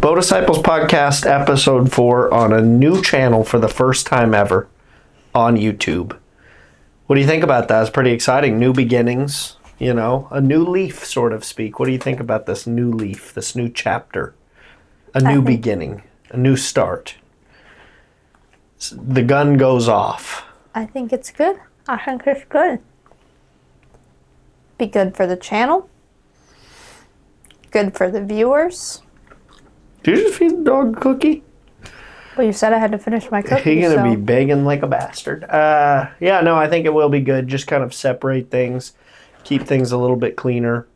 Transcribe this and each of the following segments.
Bow Disciples Podcast, episode 4, on a new channel for the first time ever on YouTube. What do you think about that? It's pretty exciting. New beginnings, you know, a new leaf, sort of speak. What do you think about this new leaf, this new chapter? A new beginning, a new start. The gun goes off. I think it's good. I think it's good. Be good for the channel. Good for the viewers. Did you just feed the dog a cookie? Well, you said I had to finish my cookie. He's going to be begging like a bastard. Yeah, no, I think it will be good. Just kind of separate things, keep things a little bit cleaner.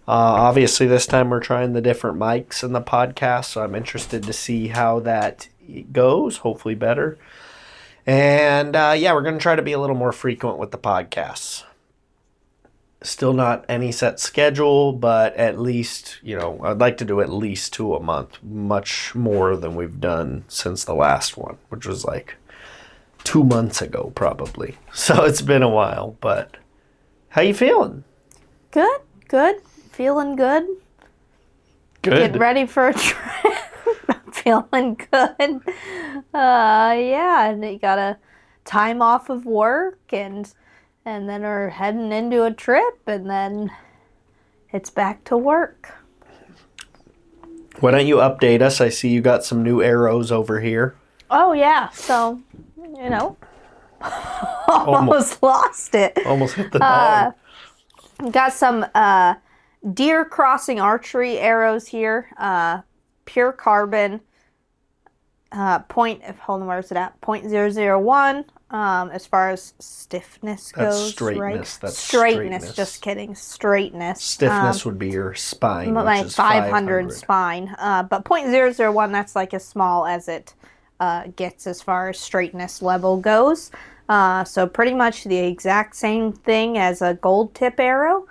Obviously, this time we're trying the different mics in the podcast, so I'm interested to see how that goes. Hopefully better. And yeah, we're going to try to be a little more frequent with the podcasts. Still not any set schedule, but at least, you know, I'd like to do at least 2 a month. Much more than we've done since the last one, which was like 2 months ago, probably. So it's been a while, but how you feeling? Good. Feeling good. Good. Getting ready for a trip. Feeling good. Yeah, and you got a time off of work and then we're heading into a trip, and then it's back to work. Why don't you update us? I see you got some new arrows over here. Oh, yeah. So, you know, almost lost it. Almost hit the dog. Got some deer crossing archery arrows here. Pure carbon. Where's it at? 0.001. As far as stiffness goes, that's straightness. Right? That's straightness. Just kidding. Straightness. Stiffness would be your spine, my which is 500 spine. But 0.001, that's like as small as it gets as far as straightness level goes. So pretty much the exact same thing as a gold tip arrow.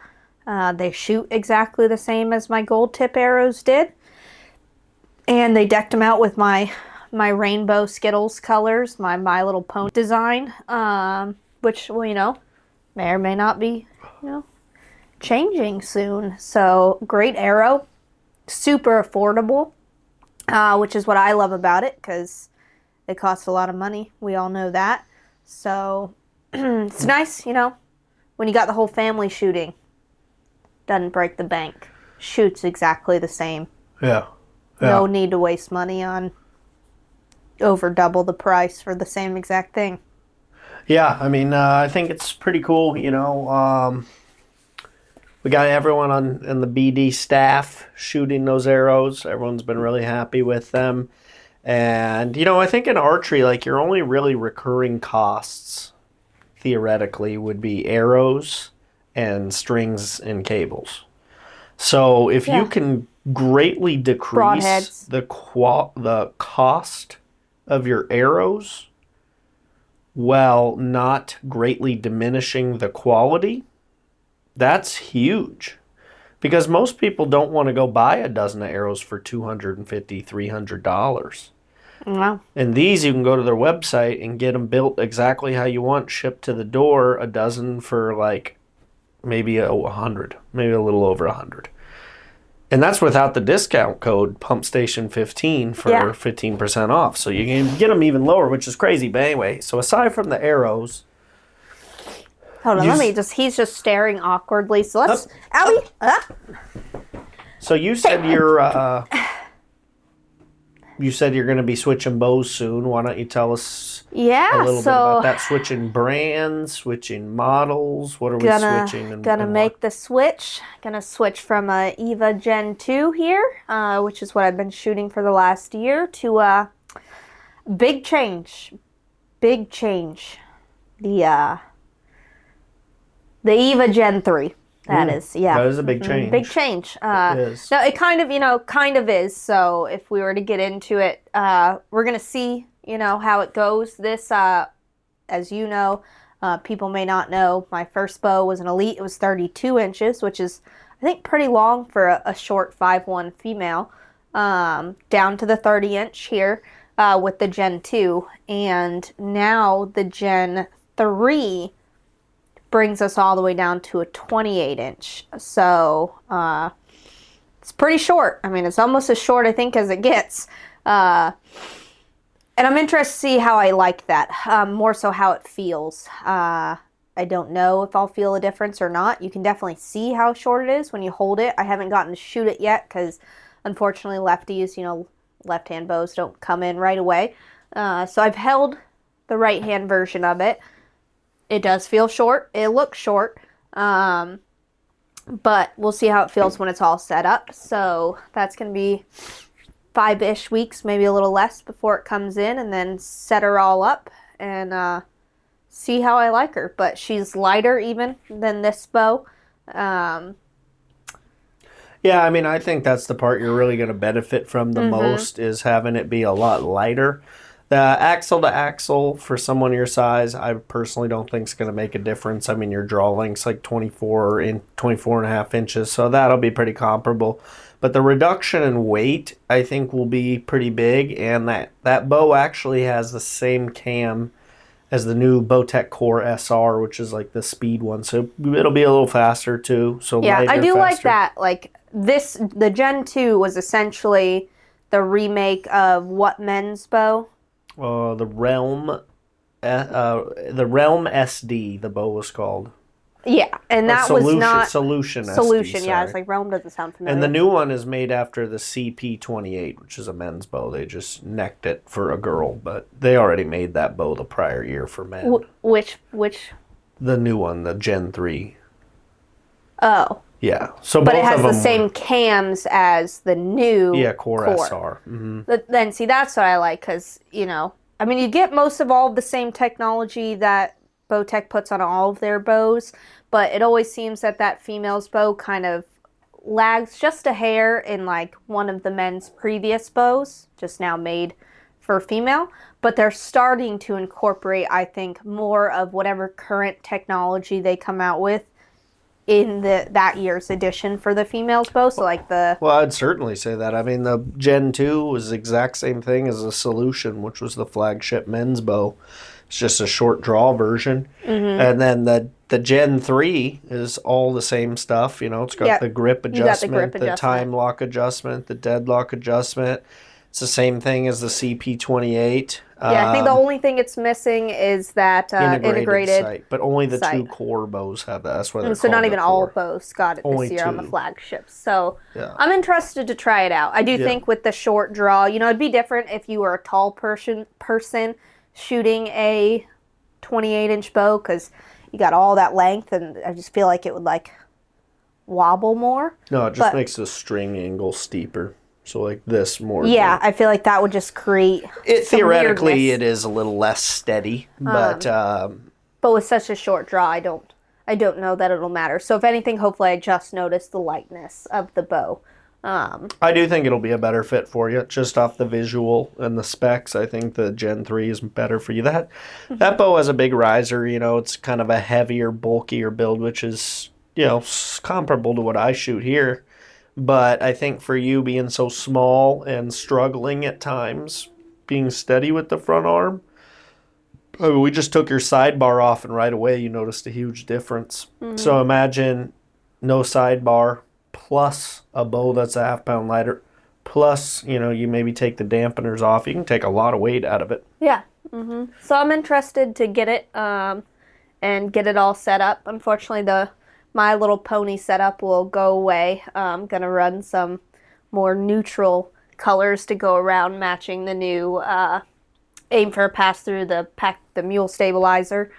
They shoot exactly the same as my gold tip arrows did. And they decked them out with my rainbow Skittles colors, my My Little Pony design, which, well, you know, may or may not be, you know, changing soon. So, great arrow, super affordable, which is what I love about it, because it costs a lot of money. We all know that. So, it's nice, you know, when you got the whole family shooting. Doesn't break the bank. Shoots exactly the same. Yeah. No need to waste money on over double the price for the same exact thing. Yeah, I mean, I think it's pretty cool, you know. We got everyone in the BD staff shooting those arrows. Everyone's been really happy with them. And, you know, I think in archery, like, your only really recurring costs, theoretically, would be arrows and strings and cables. So if you can greatly decrease the cost of your arrows while not greatly diminishing the quality, that's huge. Because most people don't want to go buy a dozen of arrows for $250, $300. Wow. And these, you can go to their website and get them built exactly how you want, shipped to the door, a dozen for like maybe 100, maybe a little over 100. And that's without the discount code PumpStation15 for 15% off. So you can get them even lower, which is crazy. But anyway, so aside from the arrows... Hold on, he's just staring awkwardly. So let's... So you said you said you're going to be switching bows soon. Why don't you tell us a little bit about that? Switching brands, switching models. What are we switching? Gonna make the switch. Gonna switch from a Eva Gen 2 here, which is what I've been shooting for the last year, to big change. Big change. The Eva Gen 3. That is. That is a big change. Big change. It is. No, it kind of is. So if we were to get into it, we're going to see, you know, how it goes. This, as you know, people may not know, my first bow was an Elite. It was 32 inches, which is, I think, pretty long for a short 5'1" female, down to the 30-inch here with the Gen 2. And now the Gen 3 brings us all the way down to a 28-inch. So it's pretty short. I mean, it's almost as short, I think, as it gets. And I'm interested to see how I like that, more so how it feels. I don't know if I'll feel a difference or not. You can definitely see how short it is when you hold it. I haven't gotten to shoot it yet because, unfortunately, lefties, left-hand bows don't come in right away. So I've held the right-hand version of it. It does feel short. It looks short. But we'll see how it feels when it's all set up. So that's going to be 5-ish weeks, maybe a little less before it comes in, and then set her all up and see how I like her. But she's lighter even than this bow. Yeah, I mean, I think that's the part you're really going to benefit from the most, is having it be a lot lighter. The axle to axle for someone your size, I personally don't think is going to make a difference. I mean, your draw length's like 24 and a half inches, so that'll be pretty comparable. But the reduction in weight, I think, will be pretty big, and that bow actually has the same cam as the new Bowtech Core SR, which is like the speed one. So it'll be a little faster too. So yeah, lighter, I do faster. like that. Like the Gen 2 was essentially the remake of what men's bow? The Realm SD, the bow was called. Yeah, and that was not Solution. Solution. SD, Yeah, it's like Realm doesn't sound familiar. And the new one is made after the CP28, which is a men's bow. They just necked it for a girl, but they already made that bow the prior year for men. Which? The new one, the Gen 3. Oh. Yeah. So but both it has of the them same cams as the new Core SR. Mm-hmm. Then see, that's what I like because, I mean, you get most of all of the same technology that Bowtech puts on all of their bows, but it always seems that female's bow kind of lags just a hair in like one of the men's previous bows, just now made for female. But they're starting to incorporate, I think, more of whatever current technology they come out with in that year's edition for the female's bow. So like Well, I'd certainly say that. I mean, the Gen 2 was the exact same thing as the Solution, which was the flagship men's bow. It's just a short draw version. Mm-hmm. And then the Gen 3 is all the same stuff. It's got the grip adjustment, the time lock adjustment, the deadlock adjustment. It's the same thing as the CP28. Yeah, I think the only thing it's missing is that integrated sight. But only the two core bows have that. That's why they're so called not even all bows got it only this year on the two. flagship. So I'm interested to try it out. I do think with the short draw, it'd be different if you were a tall person shooting a 28-inch bow because you got all that length, and I just feel like it would like wobble more. No, it just makes the string angle steeper. So like this more. Yeah, I feel like that would just create theoretically weirdness. It is a little less steady, but with such a short draw, I don't know that it'll matter. So if anything, hopefully I just noticed the lightness of the bow. I do think it'll be a better fit for you, just off the visual and the specs. I think the Gen 3 is better for you. That bow has a big riser. It's kind of a heavier, bulkier build, which is comparable to what I shoot here. But I think for you being so small and struggling at times, being steady with the front arm, we just took your sidebar off and right away you noticed a huge difference. Mm-hmm. So imagine no sidebar plus a bow that's a half-pound lighter, plus, you maybe take the dampeners off. You can take a lot of weight out of it. Yeah. Mm-hmm. So I'm interested to get it and get it all set up. Unfortunately, My Little Pony setup will go away. I'm going to run some more neutral colors to go around matching the new Aim for a Pass-Through, the mule stabilizer,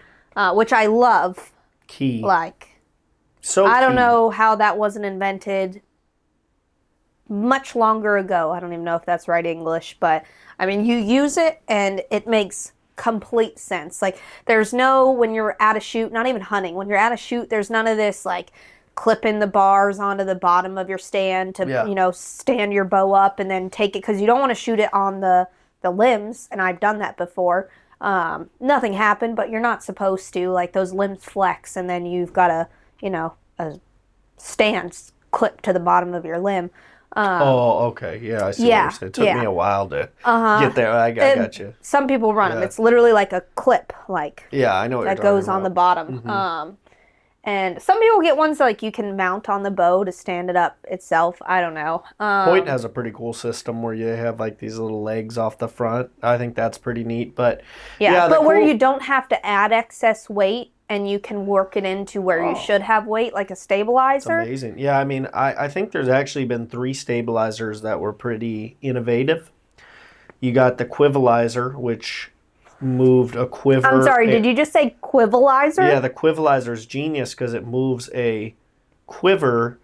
which I love. Key. I don't know how that wasn't invented much longer ago. I don't even know if that's right English, but I mean, you use it and it makes complete sense. Like there's no, when you're at a shoot, not even hunting, when you're at a shoot, there's none of this like clipping the bars onto the bottom of your stand to stand your bow up and then take it, because you don't want to shoot it on the limbs, and I've done that before. Nothing happened, but you're not supposed to. Like those limbs flex and then you've got a stand clipped to the bottom of your limb. Okay. Yeah, I see what you're saying. It took me a while to get there. I got you. Some people run them. It's literally like a clip, I know what that goes on the bottom. Mm-hmm. And some people get ones that, like, you can mount on the bow to stand it up itself. I don't know. Point has a pretty cool system where you have like these little legs off the front. I think that's pretty neat. But yeah, but where you don't have to add excess weight and you can work it into where you should have weight, like a stabilizer. It's amazing. Yeah, I mean, I think there's actually been 3 stabilizers that were pretty innovative. You got the Quivalizer, which moved a quiver. I'm sorry, did you just say Quivalizer? Yeah, the Quivalizer is genius because it moves a quiver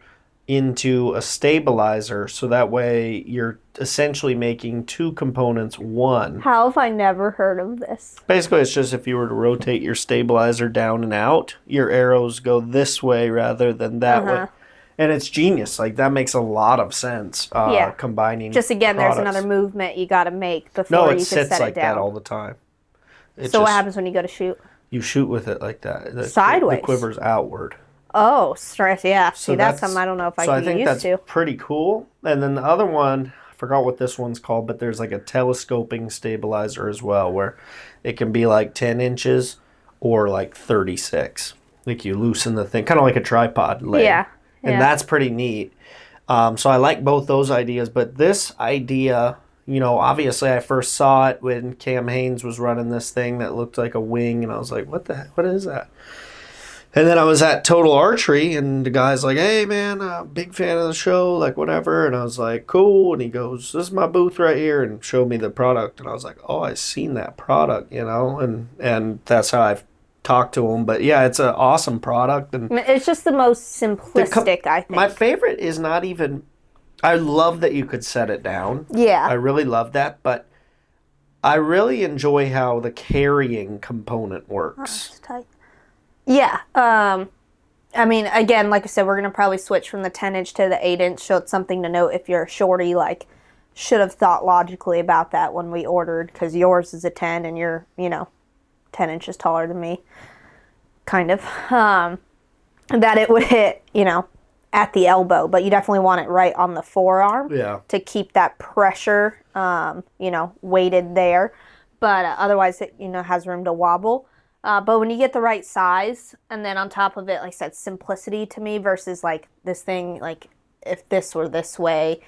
into a stabilizer, so that way you're essentially making 2 components one. How have I never heard of this? Basically, it's just if you were to rotate your stabilizer down and out, your arrows go this way rather than that way. And it's genius. Like, that makes a lot of sense, combining just again, products. There's another movement you got to make before you can set it down. No, it sits like that all the time. So what happens when you go to shoot? You shoot with it like that. Sideways. The quiver's outward. Oh, stress, yeah. See, that's something I don't know if I can get used to. So I think that's pretty cool. And then the other one, I forgot what this one's called, but there's like a telescoping stabilizer as well, where it can be like 10 inches or like 36. Like you loosen the thing, kind of like a tripod leg. Yeah. And that's pretty neat. So I like both those ideas, but this idea, you know, obviously I first saw it when Cam Haynes was running this thing that looked like a wing, and I was like, what is that? And then I was at Total Archery, and the guy's like, hey, man, big fan of the show, like, whatever. And I was like, cool. And he goes, this is my booth right here, and showed me the product. And I was like, oh, I've seen that product, you know. And that's how I've talked to him. But, yeah, it's an awesome product. And it's just the most simplistic, I think. My favorite is not even, I love that you could set it down. Yeah. I really love that. But I really enjoy how the carrying component works. That's tight. Yeah. I mean, again, like I said, we're going to probably switch from the 10-inch to the 8-inch, so it's something to note if you're a shorty, like, should have thought logically about that when we ordered, because yours is a 10 and you're, 10 inches taller than me, kind of. That it would hit, at the elbow, but you definitely want it right on the forearm to keep that pressure, weighted there. But otherwise, it, has room to wobble. But when you get the right size, and then on top of it, like I said, simplicity to me versus like this thing, like if this were this way,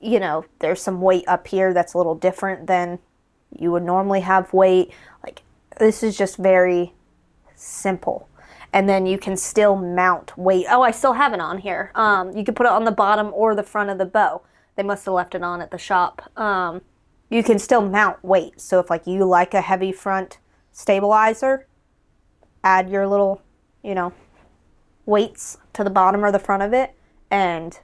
there's some weight up here that's a little different than you would normally have weight. Like this is just very simple. And then you can still mount weight. Oh, I still have it on here. You can put it on the bottom or the front of the bow. They must have left it on at the shop. You can still mount weight. So if like you like a heavy front stabilizer, add your little, weights to the bottom or the front of it, and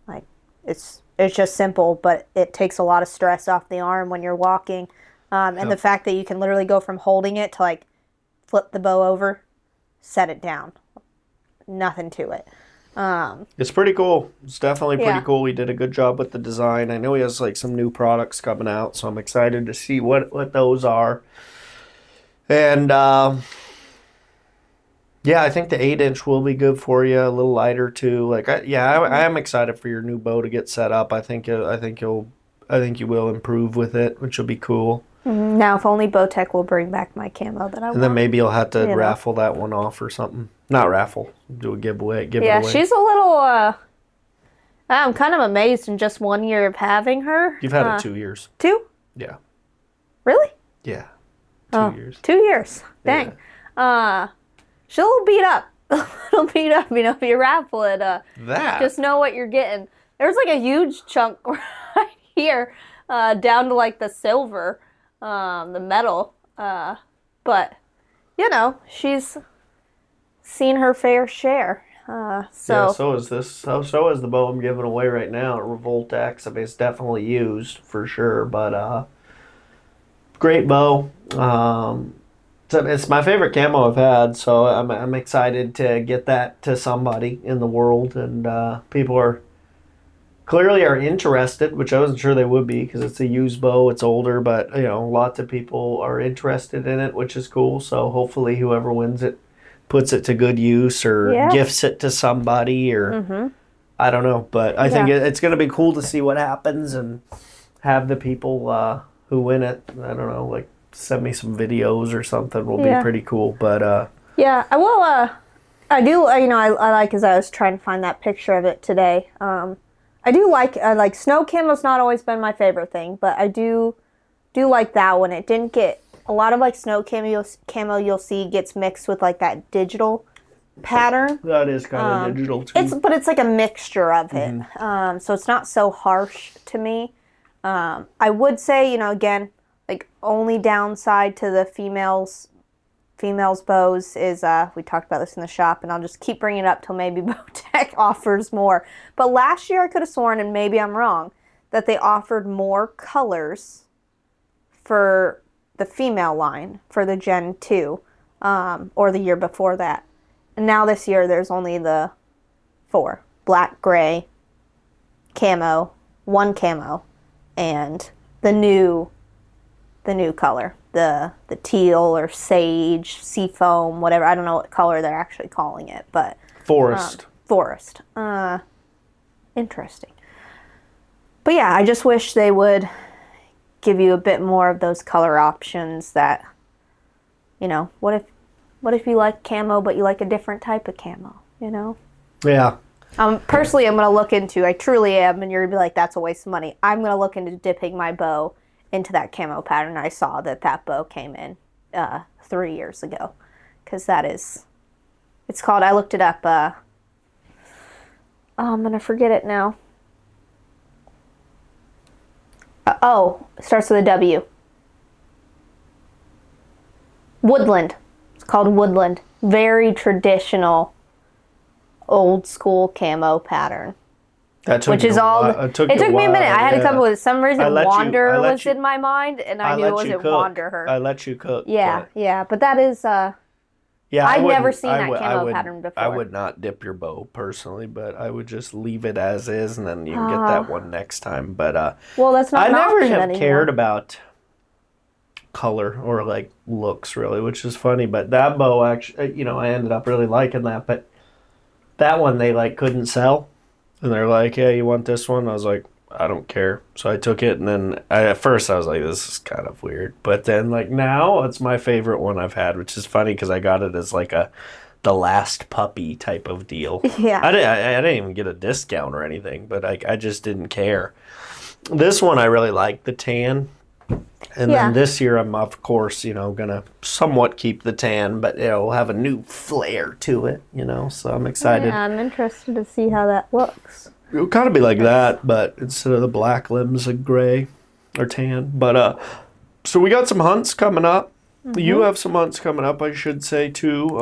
like it's just simple, but it takes a lot of stress off the arm when you're walking. And the fact that you can literally go from holding it to like flip the bow over, set it down. Nothing to it. It's pretty cool. It's definitely pretty cool. He did a good job with the design. I know he has like some new products coming out, so I'm excited to see what those are. And I think the 8-inch will be good for you. A little lighter too. Like I am excited for your new bow to get set up. I think you will improve with it, which will be cool. Now, if only Bowtech will bring back my camo that I want. And then maybe you'll have to raffle that one off or something. Not raffle, do a giveaway. Give it away. She's a little. I'm kind of amazed in just 1 year of having her. You've had it 2 years. 2? Yeah. Really? Yeah. 2 years. 2 years. Dang. Yeah. She's a little beat up. A little beat up, if you raffle it. Just know what you're getting. There's like a huge chunk right here, down to like the silver, the metal. But, she's seen her fair share. So is this. So is the bow I'm giving away right now. Revolt X. I mean, it's definitely used for sure, but great bow. It's my favorite camo I've had, so I'm excited to get that to somebody in the world, and people are clearly interested, which I wasn't sure they would be because it's a used bow, it's older, but lots of people are interested in it, which is cool. So hopefully whoever wins it puts it to good use or gifts it to somebody, or I don't know, but I think it's going to be cool to see what happens and have the people who win it, I don't know, like send me some videos or something will be pretty cool. But I will I do, I like, as I was trying to find that picture of it today. I do like snow camo's not always been my favorite thing, but I do like that one. It didn't get a lot of like snow camo you'll see gets mixed with like that digital pattern. That is kind of digital too. But it's like a mixture of it. So it's not so harsh to me. I would say, again, like only downside to the females bows is we talked about this in the shop, and I'll just keep bringing it up till maybe Bowtech offers more. But last year I could have sworn, and maybe I'm wrong, that they offered more colors for the female line for the Gen 2, or the year before that. And now this year there's only the 4: black, gray, camo, one camo, and the new color, the teal or sage, seafoam, whatever. I don't know what color they're actually calling it, but Forest. Forest. Interesting. But yeah, I just wish they would give you a bit more of those color options that, what if you like camo, but you like a different type of camo, Yeah. Personally, I'm going to look into, I truly am, and you're going to be like, that's a waste of money. I'm going to look into dipping my bow into that camo pattern. I saw that bow came in 3 years ago, because it's called, I looked it up, I'm going to forget it now. It starts with a W. Woodland. It's called Woodland. Very traditional, old school camo pattern. That took Which is all. It took me a minute. I had to come up with some reason. Wander was in my mind, and I knew it wasn't Wanderer. I let you cook. Yeah, but that is. Yeah, I've never seen that camo pattern before. I would not dip your bow personally, but I would just leave it as is, and then you can get that one next time. But well, that's not. I an never option have anymore. cared about color or like looks really, which is funny. But that bow actually, I ended up really liking that. But that one they like couldn't sell, and they're like, "Yeah, you want this one?" I was like, "I don't care." So I took it, and then at first I was like, "This is kind of weird," but then like now it's my favorite one I've had, which is funny because I got it as like the last puppy type of deal. Yeah, I didn't even get a discount or anything, but I just didn't care. This one I really like the tan. And then this year I'm, of course, going to somewhat keep the tan, but it'll have a new flair to it, so I'm excited. Yeah, I'm interested to see how that looks. It'll kind of be like that, but instead of the black limbs, a gray or tan. But, so we got some hunts coming up. Mm-hmm. You have some hunts coming up, I should say, too.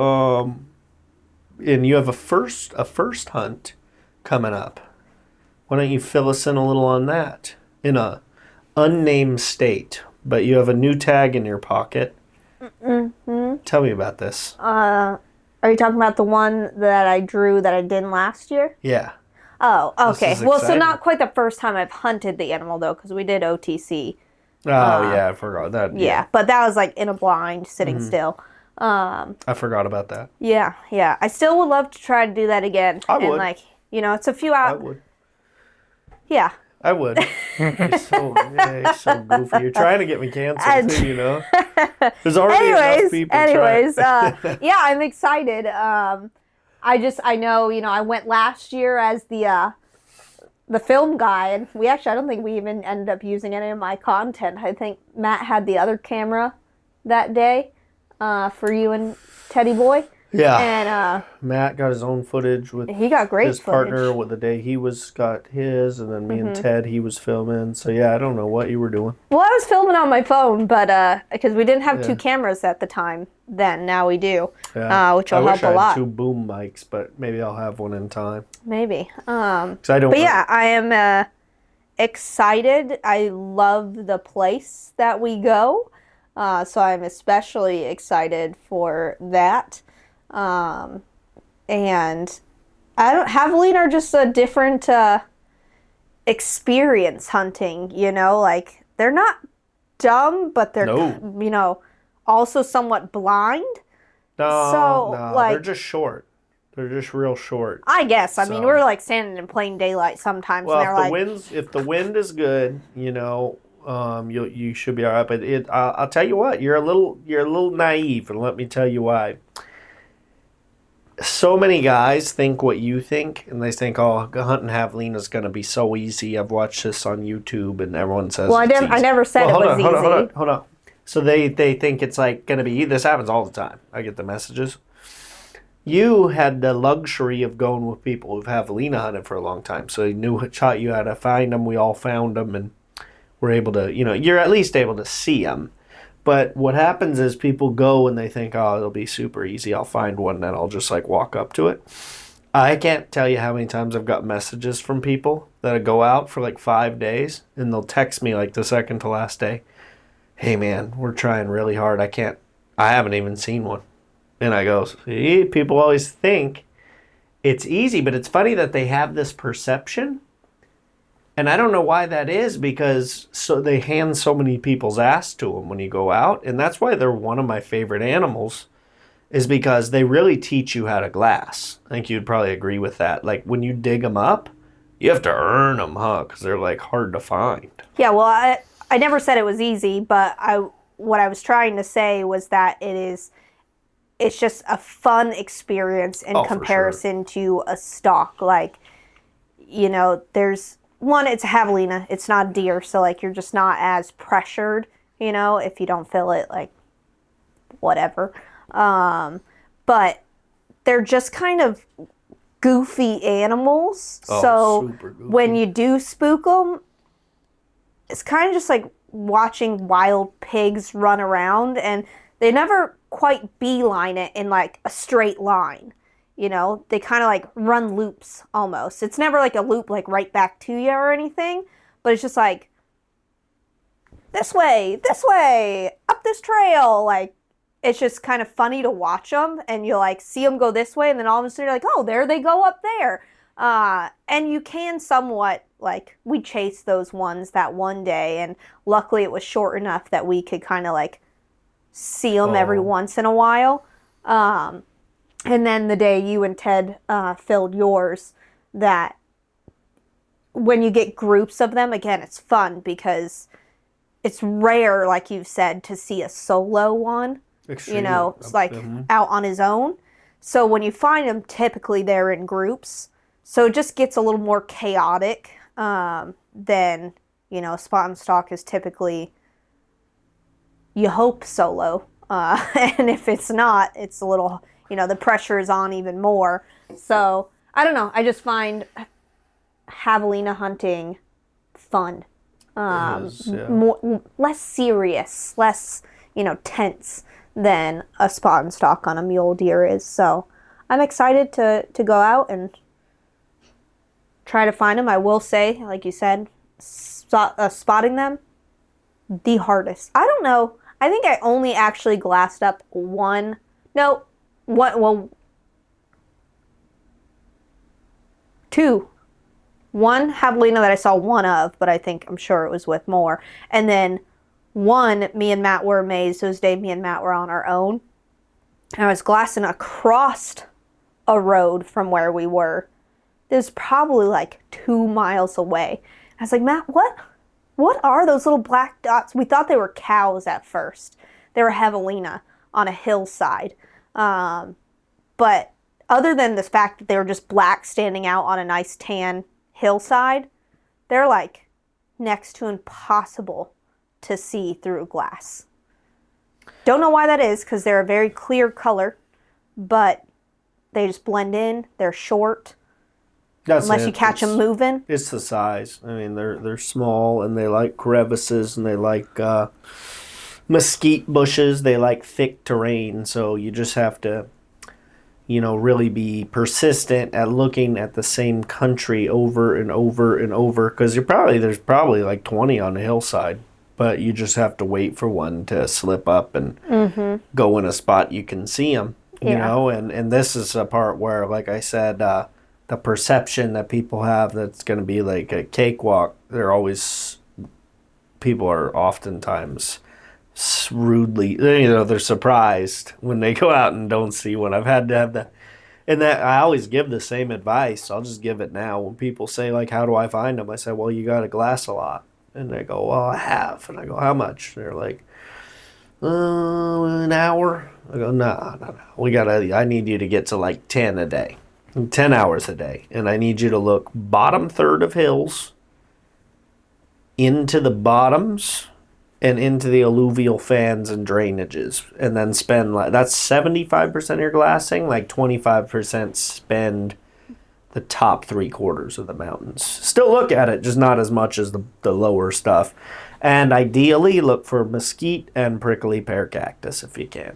And you have a first hunt coming up. Why don't you fill us in a little on that? In a unnamed state, but you have a new tag in your pocket. Mm-hmm. Tell me about this. Are you talking about the one that I drew that I didn't last year? Yeah. Oh, okay. Well, so not quite the first time I've hunted the animal, though, because we did OTC. Oh, yeah, I forgot that. Yeah, but that was like in a blind, sitting still. I forgot about that. Yeah. I still would love to try to do that again. I would. And it's a few hours. I would. Yeah. I would. You're so goofy. You're trying to get me canceled too, There's already enough people trying. Yeah, I'm excited. I know, I went last year as the film guy, and I don't think we even ended up using any of my content. I think Matt had the other camera that day for you and Teddy Boy. Yeah. And Matt got his own footage with he got great his partner with the day he got his, and then me and Ted he was filming. So yeah, I don't know what you were doing. Well, I was filming on my phone, but because we didn't have two cameras at the time then, now we do. Yeah. Which will help a lot. I wish I had two boom mics, but maybe I'll have one in time. Maybe. 'Cause I don't. But yeah, I am excited. I love the place that we go, so I'm especially excited for that. And Javelin are just a different experience hunting, like they're not dumb, but they're also somewhat blind. No, they're just short. They're just real short. I guess. I mean, we're like standing in plain daylight sometimes. Well, and if the wind is good, you should be all right. But I'll tell you what, you're a little naive, and let me tell you why. so many guys think what you think, and they think, "Oh, hunting javelina is going to be so easy." I've watched this on YouTube, and everyone says Well, it's I easy. never said Well, it hold was on, easy. hold on. So they think it's like going to be. This happens all the time. I get the messages. You had the luxury of going with people who've javelina hunted for a long time, so they taught you how to find them. We all found them, and we're able to. You're at least able to see them. But what happens is people go and they think, oh, it'll be super easy. I'll find one and I'll just like walk up to it. I can't tell you how many times I've got messages from people that go out for like 5 days and they'll text me like the second to last day. Hey man, we're trying really hard. I haven't even seen one. And I go, see, people always think it's easy, but it's funny that they have this perception. And I don't know why that is, because they hand so many people's ass to them when you go out. And that's why they're one of my favorite animals, is because they really teach you how to glass. I think you'd probably agree with that. Like when you dig them up, you have to earn them, huh? Because they're like hard to find. Yeah, well, I never said it was easy, but what I was trying to say was that it's just a fun experience in comparison to a stalk. Like, there's one, it's a javelina, it's not a deer, so like you're just not as pressured, if you don't feel it, like whatever. But they're just kind of goofy animals. So super goofy. when you do spook them, it's kind of just like watching wild pigs run around, and they never quite beeline it in like a straight line. They kind of like run loops almost. It's never like a loop like right back to you or anything, but it's just like this way, up this trail. Like, it's just kind of funny to watch them, and you'll like see them go this way, and then all of a sudden you're like, oh, there they go up there. And you can somewhat, like, we chased those ones that one day, and luckily it was short enough that we could kind of like see them every once in a while. And then the day you and Ted filled yours, that when you get groups of them, again, it's fun because it's rare, like you've said, to see a solo one. Extremely. It's like out on his own. So when you find them, typically they're in groups. So it just gets a little more chaotic than, spot and stalk is typically, you hope, solo. And if it's not, it's a little, the pressure is on even more. So I don't know. I just find javelina hunting fun. Less serious, less, tense than a spot and stalk on a mule deer is. So I'm excited to go out and try to find them. I will say, like you said, spotting them, the hardest. I don't know. I think I only actually glassed up two. One javelina that I saw one of, but I'm sure it was with more. And then one, me and Matt were amazed. Those days me and Matt were on our own. And I was glassing across a road from where we were. It was probably like 2 miles away. I was like, Matt, what are those little black dots? We thought they were cows at first. They were javelina on a hillside. But other than the fact that they were just black standing out on a nice tan hillside, they're like next to impossible to see through glass. Don't know why that is, because they're a very clear color, but they just blend in. They're short. Unless you catch them moving. It's the size. I mean, they're small, and they like crevices, and they like mesquite bushes. They like thick terrain, so you just have to, really be persistent at looking at the same country over and over and over, because there's probably like 20 on the hillside, but you just have to wait for one to slip up and go in a spot you can see them, and this is a part where, like I said, the perception that people have that's going to be like a cakewalk, people are oftentimes rudely, they're surprised when they go out and don't see one. I've had to have that. And that I always give the same advice. I'll just give it now. When people say, like, how do I find them? I say, well, you got to glass a lot. And they go, well, I have. And I go, how much? They're like, An hour. I go, no. I need you to get to like 10 a day, 10 hours a day. And I need you to look bottom third of hills into the bottoms and into the alluvial fans and drainages. And then spend like, that's 75% of your glassing, like 25% spend the top 3/4 of the mountains. Still look at it, just not as much as the lower stuff. And ideally, look for mesquite and prickly pear cactus if you can.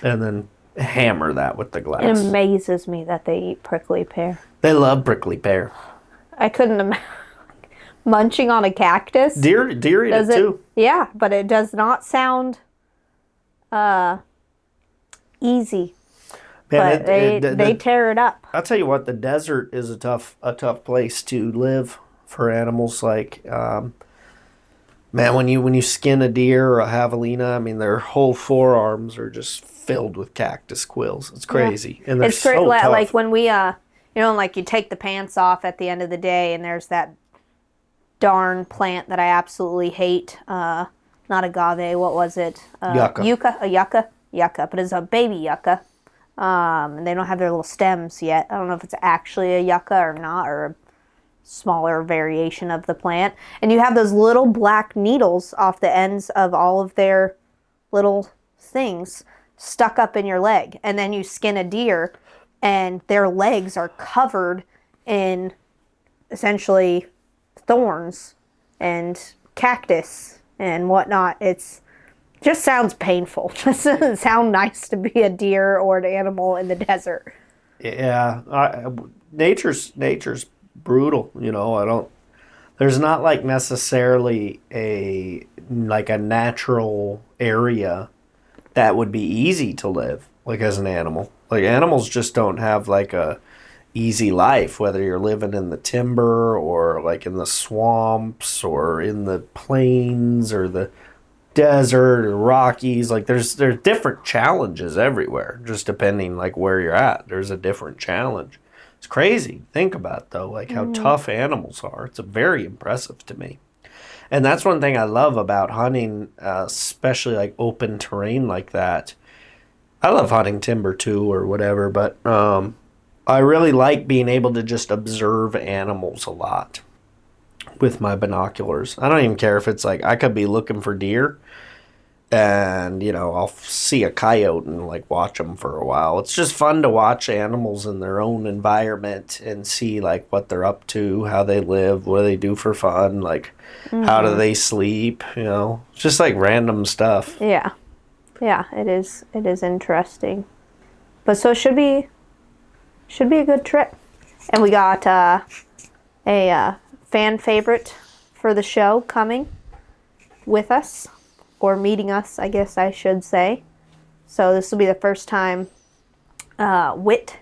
And then hammer that with the glass. It amazes me that they eat prickly pear. They love prickly pear. I couldn't imagine munching on a cactus. Deer eat it too. Yeah, but it does not sound easy. Man, but they tear it up. I'll tell you what, the desert is a tough place to live for animals. Like, man, when you skin a deer or a javelina, I mean, their whole forearms are just filled with cactus quills. It's crazy, and they're so tough. Like when we, like you take the pants off at the end of the day, and there's that darn plant that I absolutely hate. Not agave. What was it? Yucca. Yucca, but it's a baby yucca. And they don't have their little stems yet. I don't know if it's actually a yucca or not, or a smaller variation of the plant. And you have those little black needles off the ends of all of their little things stuck up in your leg. And then you skin a deer, and their legs are covered in essentially thorns and cactus and whatnot. It's just sounds painful. Just doesn't sound nice to be a deer or an animal in the desert. Yeah, nature's brutal. There's not like necessarily a natural area that would be easy to live like as an animal. Like animals just don't have like a easy life, whether you're living in the timber or like in the swamps or in the plains or the desert or Rockies. Like there's different challenges everywhere, just depending like where you're at. There's a different challenge. It's crazy. Think about though, like how tough animals are. It's very impressive to me. And that's one thing I love about hunting, especially like open terrain like that. I love hunting timber too or whatever, but I really like being able to just observe animals a lot with my binoculars. I don't even care if it's like I could be looking for deer and I'll see a coyote and like watch them for a while. It's just fun to watch animals in their own environment and see like what they're up to, how they live, what they do for fun, like how do they sleep, just like random stuff. Yeah, it is interesting, but so it should be a good trip. And we got a fan favorite for the show coming with us, or meeting us, I guess I should say. So this will be the first time Whit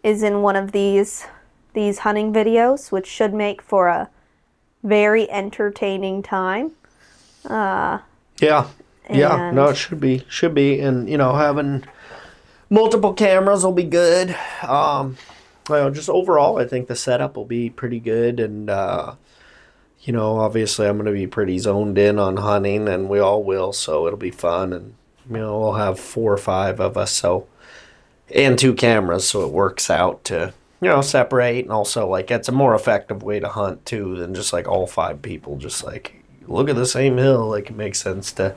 is in one of these hunting videos, which should make for a very entertaining time. No, it should be, and having multiple cameras will be good. Just overall, I think the setup will be pretty good, and obviously I'm going to be pretty zoned in on hunting, and we all will, so it'll be fun, and we'll have 4 or 5 of us, and 2 cameras, so it works out to separate, and also like it's a more effective way to hunt too than just like all 5 people just like look at the same hill. Like it makes sense to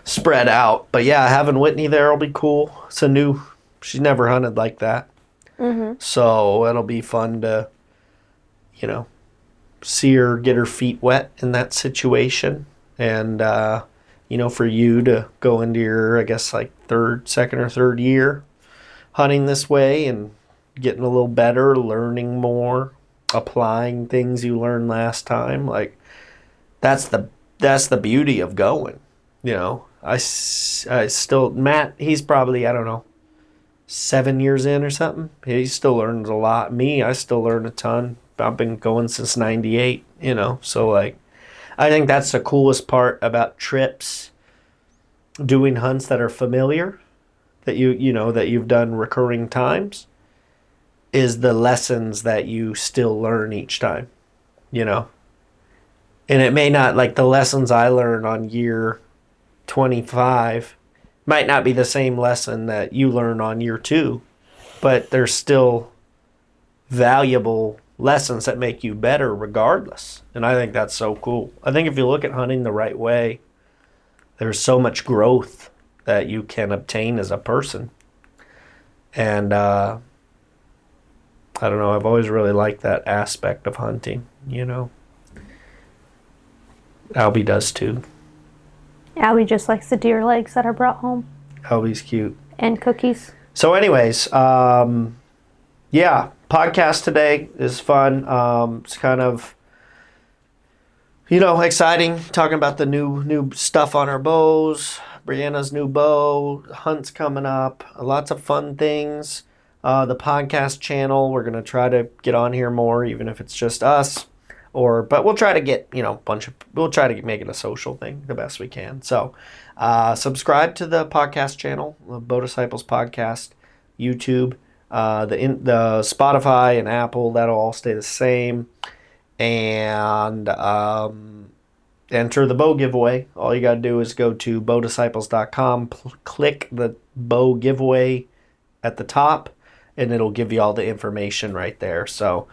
spread out. But yeah, having Whitney there will be cool. She's never hunted like that. So it'll be fun to, see her get her feet wet in that situation. And, for you to go into your, I guess, like second or third year hunting this way and getting a little better, learning more, applying things you learned last time. Like, that's the beauty of going, I still, Matt, he's probably, I don't know, 7 years in or something. He still learns a lot. Me, I still learn a ton. I've been going since 98, so like, I think that's the coolest part about trips, doing hunts that are familiar, that that you've done recurring times, is the lessons that you still learn each time, And it may not, like the lessons I learned on year 25 Might not be the same lesson that you learn on year 2, but there's still valuable lessons that make you better regardless. And I think that's so cool. I think if you look at hunting the right way, there's so much growth that you can obtain as a person. And I don't know, I've always really liked that aspect of hunting, you know. Albie does too. Albie just likes the deer legs that are brought home. Albie's cute. And cookies. So anyways, yeah, podcast today is fun. It's kind of, you know, exciting, talking about the new stuff on our bows, Brianna's new bow, hunts coming up, lots of fun things. The podcast channel, we're going to try to get on here more, even if it's just us. But we'll try to get, you know, we'll try to make it a social thing the best we can. So subscribe to the podcast channel, the Bow Disciples Podcast, YouTube, the Spotify and Apple, that'll all stay the same. And enter the bow giveaway. All you got to do is go to bowdisciples.com, click the bow giveaway at the top, and it'll give you all the information right there. So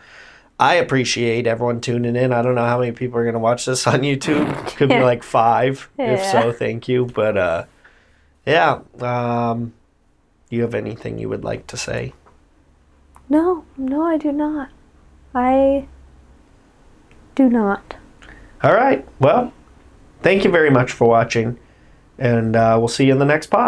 I appreciate everyone tuning in. I don't know how many people are going to watch this on YouTube. Could be like 5. Yeah. If so, thank you. But yeah, do you have anything you would like to say? No, I do not. I do not. All right. Well, thank you very much for watching, and we'll see you in the next pod.